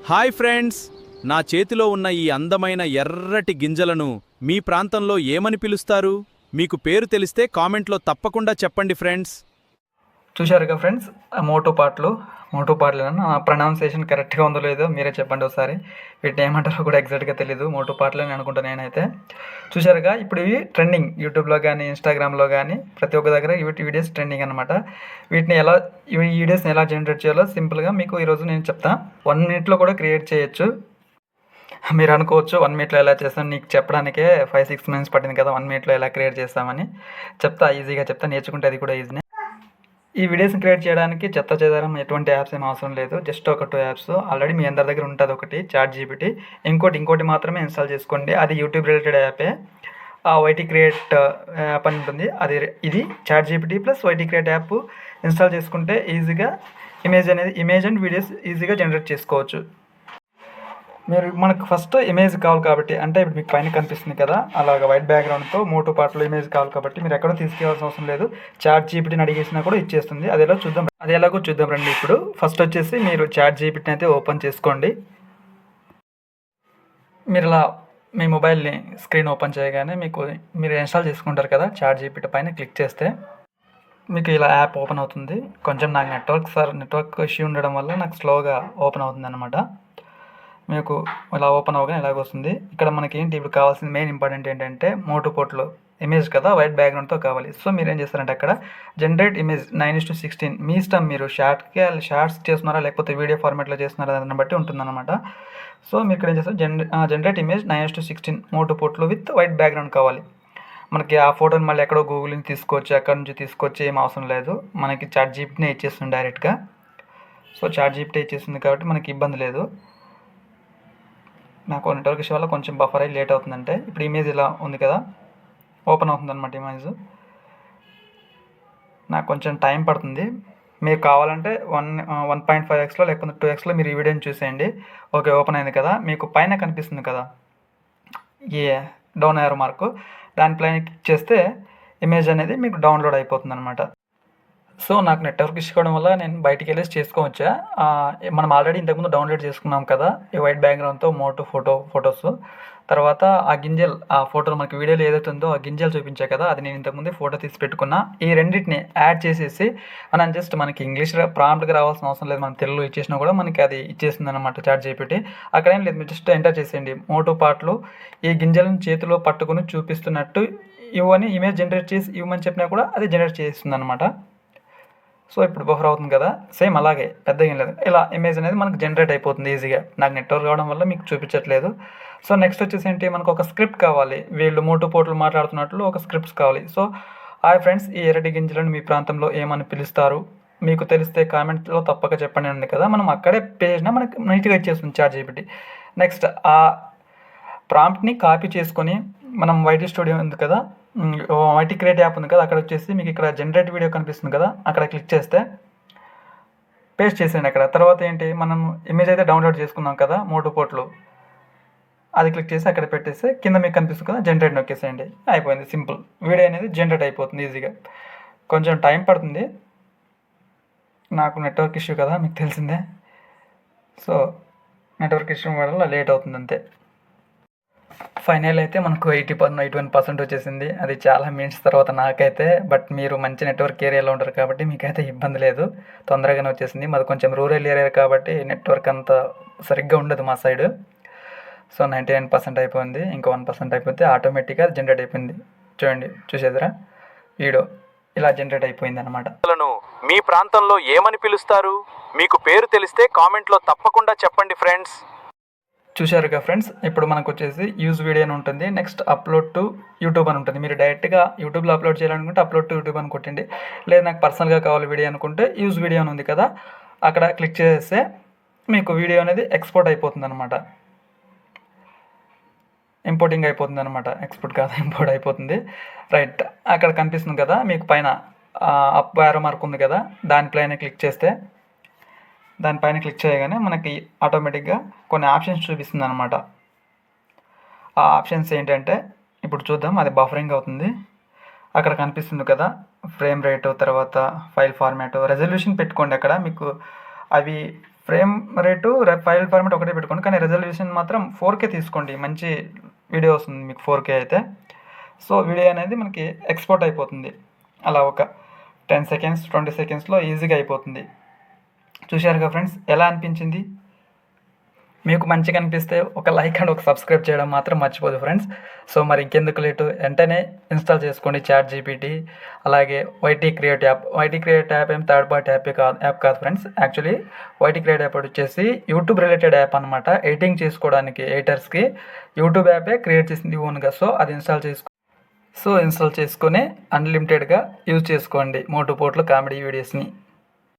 Hi friends, నా చేతిలో ఉన్న ఈ అందమైన ఎర్రటి గింజలను మీ ప్రాంతంలో ఏమని పిలుస్తారు? మీకు పేరు తెలిస్తే కామెంట్లో తప్పకుండా చెప్పండి ఫ్రెండ్స్. చూశారుగా ఫ్రెండ్స్, మోటో పాటలు ప్రొనౌన్సియేషన్ కరెక్ట్గా ఉందో లేదో మీరే చెప్పండి ఒకసారి. వీటిని ఏమంటారో కూడా ఎగ్జాక్ట్గా తెలీదు. మోటో పాటలు అని అనుకుంటాను నేనైతే. చూశారుగా, ఇప్పుడు ఇవి ట్రెండింగ్ యూట్యూబ్లో కానీ ఇన్స్టాగ్రామ్లో కానీ ప్రతి ఒక్క దగ్గర వీడియోస్ ట్రెండింగ్ అనమాట. ఈ వీడియోస్ని ఎలా జనరేట్ చేయాలో సింపుల్గా మీకు ఈరోజు నేను చెప్తాను. 1 minute కూడా క్రియేట్ చేయొచ్చు. మీరు అనుకోవచ్చు 1 minute ఎలా చేస్తాను, నీకు చెప్పడానికే 5-6 minutes పట్టింది కదా 1 minute ఎలా క్రియేట్ చేస్తామని. ఈజీగా చెప్తా, నేర్చుకుంటే అది కూడా ఈజీనే. ఈ వీడియోస్ని క్రియేట్ చేయడానికి చెత్త చెదారం ఎటువంటి యాప్స్ ఏం అవసరం లేదు. జస్ట్ ఒక 2 యాప్స్ ఆల్రెడీ మీ అందరి దగ్గర ఉంటుంది. ఒకటి ChatGPT, ఇంకోటి మాత్రమే ఇన్స్టాల్ చేసుకోండి. అది యూట్యూబ్ రిలేటెడ్ యాపే. వైటీ క్రియేట్ యాప్ అని ఉంటుంది. ఇది ChatGPT plus YT create app install చేసుకుంటే ఈజీగా ఇమేజ్ అండ్ వీడియోస్ ఈజీగా జనరేట్ చేసుకోవచ్చు. మనకు ఫస్ట్ ఇమేజ్ కావాలి కాబట్టి, అంటే ఇప్పుడు మీకు పైన కనిపిస్తుంది కదా అలాగ వైట్ బ్యాక్గ్రౌండ్తో మోటో పాటలో ఇమేజ్ కావాలి కాబట్టి మీరు ఎక్కడో తీసుకెళ్లాల్సిన అవసరం లేదు. ChatGPTని అడిగేసినా కూడా ఇచ్చేస్తుంది. అది ఎలాగో చూద్దాం రండి. ఇప్పుడు ఫస్ట్ వచ్చేసి మీరు ChatGPTని అయితే ఓపెన్ చేసుకోండి. మీరు ఇలా మీ మొబైల్ని స్క్రీన్ ఓపెన్ చేయగానే మీరు ఇన్స్టాల్ చేసుకుంటారు కదా, ChatGPT పైన క్లిక్ చేస్తే మీకు ఇలా యాప్ ఓపెన్ అవుతుంది. కొంచెం నాకు నెట్వర్క్ ఇష్యూ ఉండడం వల్ల నాకు స్లోగా ఓపెన్ అవుతుంది అనమాట. మీకు ఇలా ఓపెన్ అవ్వగానే ఇలాగ వస్తుంది. ఇక్కడ మనకి ఇప్పుడు కావాల్సిన మెయిన్ ఇంపార్టెంట్ ఏంటంటే మోటో పోర్ట్లో ఇమేజ్ కదా వైట్ బ్యాక్గ్రౌండ్తో కావాలి. సో మీరు ఏం చేస్తారంటే అక్కడ జనరేట్ ఇమేజ్ 9:16 మీ ఇష్టం. మీరు షార్ట్స్ చేస్తున్నారా లేకపోతే వీడియో ఫార్మాట్లో చేస్తున్నారా దాన్ని బట్టి ఉంటుందన్నమాట. సో మీరు ఇక్కడ ఏం చేస్తారు, జనరేట్ ఇమేజ్ 9:16 మోటో పోర్ట్లో విత్ వైట్ బ్యాక్గ్రౌండ్ కావాలి. మనకి ఆ ఫోటోని మళ్ళీ ఎక్కడో గూగుల్ నుంచి తీసుకోవచ్చు, ఎక్కడి నుంచి తీసుకొచ్చి ఏం అవసరం లేదు. మనకి ChatGPTనే ఇచ్చేస్తుంది డైరెక్ట్గా. సో ChatGPT ఇచ్చేస్తుంది కాబట్టి మనకి ఇబ్బంది లేదు. నాకు నెట్వర్క్ ఇష్యూ వల్ల కొంచెం బఫర్ అయ్యి లేట్ అవుతుందంటే ఇప్పుడు ఇమేజ్ ఇలా ఉంది కదా, ఓపెన్ అవుతుంది అనమాట. ఇమేజ్ నాకు కొంచెం టైం పడుతుంది. మీరు కావాలంటే 1.5x లేకపోతే 2xలో మీరు ఈ వీడియోని చూసేయండి. ఓకే, ఓపెన్ అయింది కదా. మీకు పైన కనిపిస్తుంది కదా ఈ డౌన్ యారో మార్కు, దానిపైన క్లిక్ చేస్తే ఇమేజ్ అనేది మీకు డౌన్లోడ్ అయిపోతుంది అనమాట. సో నాకు నెట్వర్క్ ఇష్యూ కావడం వల్ల నేను బయటికి వెళ్ళేసి చేసుకోవచ్చా. మనం ఆల్రెడీ ఇంతకుముందు డౌన్లోడ్ చేసుకున్నాం కదా ఈ వైట్ బ్యాక్గ్రౌండ్తో మోటో ఫొటోస్. తర్వాత ఆ ఫోటోలు మనకి వీడియోలో ఏదైతే ఉందో ఆ గింజలు చూపించా కదా, అది నేను ఇంతకుముందు ఫోటో తీసి పెట్టుకున్నా. ఈ రెండింటిని యాడ్ చేసేసి మనం జస్ట్ మనకి ఇంగ్లీష్ ప్రాంప్ట్గా రావాల్సిన అవసరం లేదు. మనం తెలుగులో ఇచ్చేసినా కూడా మనకి అది ఇచ్చేస్తుంది అనమాట ChatGPT. అక్కడ ఏం లేదు, మీరు జస్ట్ ఎంటర్ చేసేయండి మోటో పాటలు ఈ గింజలను చేతిలో పట్టుకుని చూపిస్తున్నట్టు ఇవన్నీ ఇమేజ్ జనరేట్ చేసి ఇవ్వమని చెప్పినా కూడా అది జనరేట్ చేస్తుంది అనమాట. సో ఇప్పుడు బఫర్ అవుతుంది కదా, సేమ్ అలాగే పెద్దగా ఏం లేదు. ఇలా ఇమేజ్ అనేది మనకు జనరేట్ అయిపోతుంది ఈజీగా. నాకు నెట్వర్క్ రావడం వల్ల మీకు చూపించట్లేదు. సో నెక్స్ట్ వచ్చేసి ఏంటి, మనకు ఒక స్క్రిప్ట్ కావాలి. వీళ్ళు మోటో పోర్టల్ మాట్లాడుతున్నట్లు ఒక స్క్రిప్ట్స్ కావాలి. సో హాయ్ ఫ్రెండ్స్, ఈ ఎర్రటి గింజలను మీ ప్రాంతంలో ఏమని పిలుస్తారు? మీకు తెలిస్తే కామెంట్లో తప్పక చెప్పండి ఉంది కదా. మనం అక్కడే పేజ్న మనకి నీట్గా ఇచ్చేస్తుంది ChatGPT. నెక్స్ట్ ఆ ప్రాంప్ట్ని కాపీ చేసుకొని మనం వైటీ స్టూడియో ఉంది కదా, వైటీ క్రియేట్ యాప్ ఉంది కదా, అక్కడ వచ్చేసి మీకు ఇక్కడ జనరేట్ వీడియో కనిపిస్తుంది కదా, అక్కడ క్లిక్ చేస్తే పేస్ట్ చేసేయండి అక్కడ. తర్వాత ఏంటి, మనం ఇమేజ్ అయితే డౌన్లోడ్ చేసుకున్నాం కదా మోటో పోర్ట్లో, అది క్లిక్ చేసి అక్కడ పెట్టేస్తే కింద మీకు కనిపిస్తుంది కదా జనరేట్ నొక్కేసేయండి. అయిపోయింది, సింపుల్. వీడియో అనేది జనరేట్ అయిపోతుంది ఈజీగా. కొంచెం టైం పడుతుంది, నాకు నెట్వర్క్ ఇష్యూ కదా మీకు తెలిసిందే. సో నెట్వర్క్ ఇష్యూ వల్ల లేట్ అవుతుంది అంతే. ఫైనల్ అయితే మనకు 81% వచ్చేసింది. అది చాలా మినిట్స్ తర్వాత నాకైతే. బట్ మీరు మంచి నెట్వర్క్ ఏరియాలో ఉంటారు కాబట్టి మీకైతే ఇబ్బంది లేదు, తొందరగానే వచ్చేసింది. మాది కొంచెం రూరల్ ఏరియా కాబట్టి నెట్వర్క్ అంత సరిగ్గా ఉండదు మా సైడ్. సో 99% అయిపోయింది. ఇంకా 1% అయిపోతే ఆటోమేటిక్గా జనరేట్ అయిపోయింది. చూసేదిరా వీడియో ఇలా జనరేట్ అయిపోయింది అనమాట. మీ ప్రాంతంలో ఏమని పిలుస్తారు? మీకు పేరు తెలిస్తే కామెంట్లో తప్పకుండా చెప్పండి ఫ్రెండ్స్. చూశారుగా ఫ్రెండ్స్, ఇప్పుడు మనకు వచ్చేసి యూజ్ వీడియో అని ఉంటుంది. నెక్స్ట్ అప్లోడ్ టు యూట్యూబ్ అని ఉంటుంది. మీరు డైరెక్ట్గా యూట్యూబ్లో అప్లోడ్ చేయాలనుకుంటే అప్లోడ్ టు యూట్యూబ్ అని కొట్టండి. లేదు నాకు పర్సనల్గా కావాలి వీడియో అనుకుంటే యూజ్ వీడియో అని ఉంది కదా, అక్కడ క్లిక్ చేస్తే మీకు వీడియో అనేది ఎక్స్పోర్ట్ అయిపోతుంది అనమాట. ఇంపోర్టింగ్ అయిపోతుంది అనమాట. ఎక్స్పోర్ట్ కాదు, ఇంపోర్ట్ అయిపోతుంది. రైట్, అక్కడ కనిపిస్తుంది కదా మీకు పైన అప్ యారో మార్క్ ఉంది కదా, దానిపైన క్లిక్ చేస్తే దానిపైన క్లిక్ చేయగానే మనకి ఆటోమేటిక్గా కొన్ని ఆప్షన్స్ చూపిస్తుంది అనమాట. ఆ ఆప్షన్స్ ఏంటంటే ఇప్పుడు చూద్దాం. అది బఫరింగ్ అవుతుంది. అక్కడ కనిపిస్తుంది కదా ఫ్రేమ్ రేటు, తర్వాత ఫైల్ ఫార్మాట్, రెజల్యూషన్ పెట్టుకోండి. అక్కడ మీకు అవి ఫ్రేమ్ రేటు ఫైల్ ఫార్మాట్ ఒకటే పెట్టుకోండి, కానీ రెజల్యూషన్ మాత్రం 4K తీసుకోండి. మంచి వీడియో వస్తుంది మీకు 4K అయితే. సో వీడియో అనేది మనకి ఎక్స్పోర్ట్ అయిపోతుంది అలా ఒక 10 సెకండ్స్ 20 సెకండ్స్లో ఈజీగా అయిపోతుంది. చూశారుగా ఫ్రెండ్స్, ఎలా అనిపించింది? మీకు మంచిగా అనిపిస్తే ఒక లైక్ అండ్ ఒక సబ్స్క్రైబ్ చేయడం మాత్రం మర్చిపోదు ఫ్రెండ్స్. సో మరి ఇంకెందుకు లేటు, వెంటనే ఇన్స్టాల్ చేసుకోండి ChatGPT, అలాగే YT create app. YT create app ఏం థర్డ్ పార్టీ యాప్ కాదు friends. Actually YT create app వచ్చేసి యూట్యూబ్ రిలేటెడ్ యాప్ అనమాట. ఎడిటింగ్ చేసుకోవడానికి ఎడిటర్స్కి యూట్యూబ్ యాపే క్రియేట్ చేసింది ఓన్గా. సో అది ఇన్స్టాల్ చేసుకొని అన్లిమిటెడ్గా యూజ్ చేసుకోండి మోటు పోట్లు కామెడీ వీడియోస్ని.